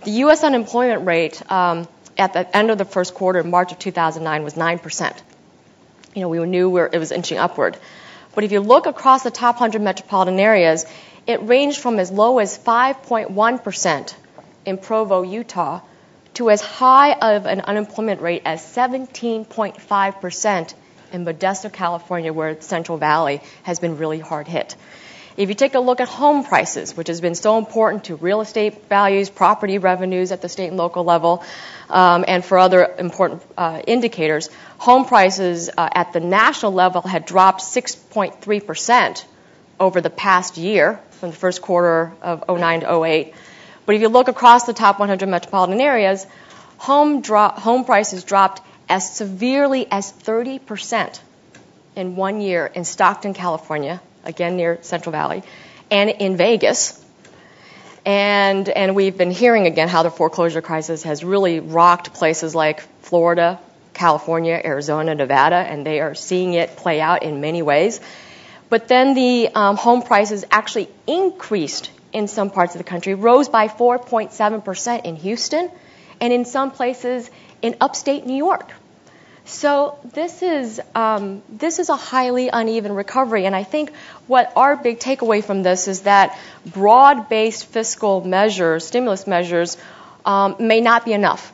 The U.S. unemployment rate at the end of the first quarter in March of 2009 was 9%. We knew it was inching upward. But if you look across the top 100 metropolitan areas, it ranged from as low as 5.1% in Provo, Utah, to as high of an unemployment rate as 17.5% in Modesto, California, where Central Valley has been really hard hit. If you take a look at home prices, which has been so important to real estate values, property revenues at the state and local level, and for other important indicators, home prices at the national level had dropped 6.3% over the past year, from the first quarter of 09 to 08. But if you look across the top 100 metropolitan areas, home prices dropped as severely as 30% in 1 year in Stockton, California, again near Central Valley, and in Vegas. And we've been hearing again how the foreclosure crisis has really rocked places like Florida, California, Arizona, Nevada, and they are seeing it play out in many ways. But then the home prices actually increased in some parts of the country, rose by 4.7% in Houston, and in some places in upstate New York. So this is a highly uneven recovery, and I think what our big takeaway from this is that broad-based fiscal measures, stimulus measures, may not be enough.